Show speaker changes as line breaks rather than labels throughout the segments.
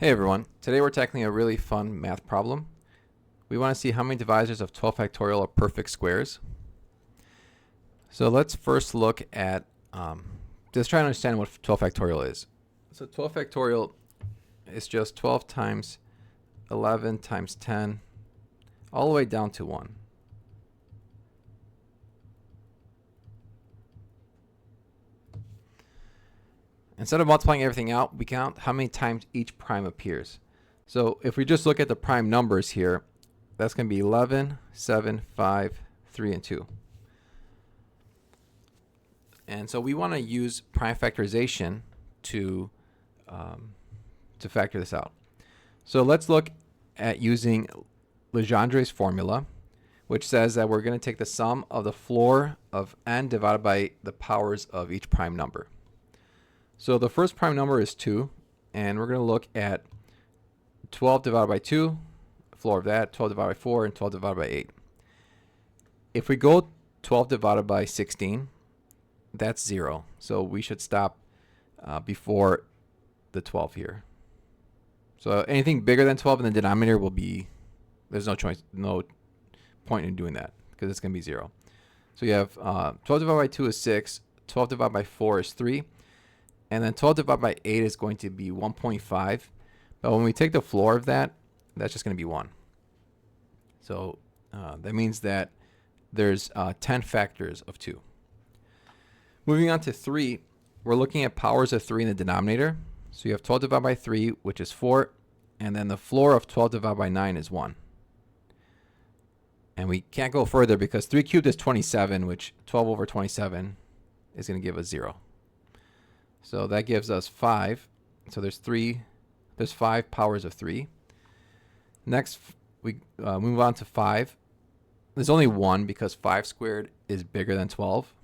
Hey everyone, today we're tackling a really fun math problem. We want to see how many divisors of 12 factorial are perfect squares. So let's first look at, just try to understand what 12 factorial is. So 12 factorial is just 12 times 11 times 10 all the way down to 1. Instead of multiplying everything out, we count how many times each prime appears. So if we just look at the prime numbers here, that's going to be 11, 7, 5, 3, and 2. And so we want to use prime factorization to factor this out. So let's look at using Legendre's formula, which says that we're going to take the sum of the floor of n divided by the powers of each prime number. So the first prime number is 2, and we're going to look at 12 divided by 2, floor of that, 12 divided by 4, and 12 divided by 8. If we go 12 divided by 16, that's 0. So we should stop before the 12 here. So anything bigger than 12 in the denominator will be, there's no choice, no point in doing that because it's going to be 0. So you have 12 divided by 2 is 6, 12 divided by 4 is 3, and then 12 divided by 8 is going to be 1.5. But when we take the floor of that, that's just going to be 1. So that means that there's 10 factors of 2. Moving on to 3, we're looking at powers of 3 in the denominator. So you have 12 divided by 3, which is 4, and then the floor of 12 divided by 9 is 1. And we can't go further because 3 cubed is 27, which 12 over 27 is going to give us 0. So that gives us 5. So there's 5 powers of 3. Next, we move on to 5. There's only 1 because 5 squared is bigger than 12.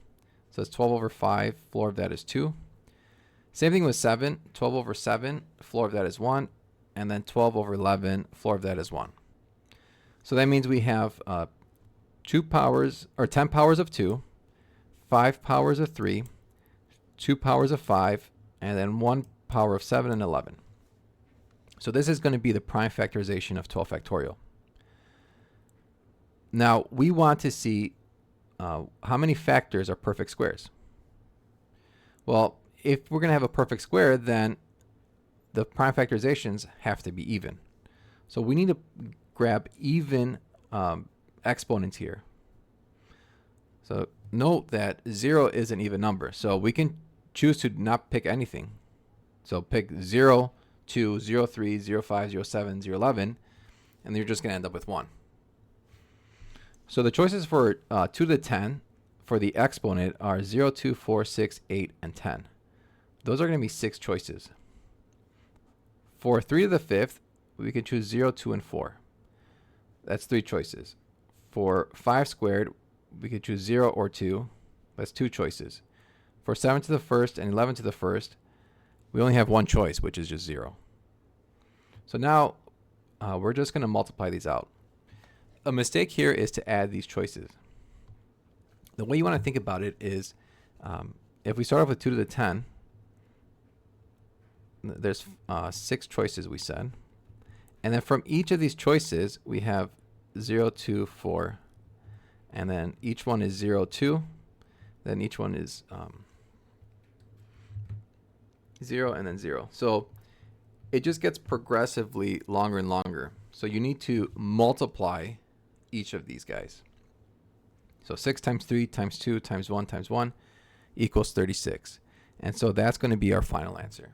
So it's 12 over 5, floor of that is 2. Same thing with 7, 12 over 7, floor of that is 1. And then 12 over 11, floor of that is 1. So that means we have 2 powers, or 10 powers of 2, 5 powers of 3, 2 powers of 5, and then 1 power of 7 and 11. So this is going to be the prime factorization of 12 factorial. Now we want to see how many factors are perfect squares. Well, if we're going to have a perfect square, then the prime factorizations have to be even. So we need to grab even exponents here. So note that 0 is an even number. So we can choose to not pick anything. So pick 0, 2, 0, 3, 0, 5, 0, 7, 0, 11, and you're just going to end up with 1. So the choices for 2 to the 10 for the exponent are 0, 2, 4, 6, 8, and 10. Those are going to be 6 choices. For 3 to the 5th, we can choose 0, 2, and 4. That's 3 choices. For 5 squared, we could choose 0 or 2. That's 2 choices. For 7 to the 1st and 11 to the 1st, we only have 1 choice, which is just 0. So now we're just going to multiply these out. A mistake here is to add these choices. The way you want to think about it is if we start off with 2 to the 10, there's 6 choices we said. And then from each of these choices, we have 0, 2, 4, and then each one is 0, 2. Then each one is 0 and then 0. So it just gets progressively longer and longer. So you need to multiply each of these guys. So 6 times 3 times 1 equals 36. And so that's going to be our final answer.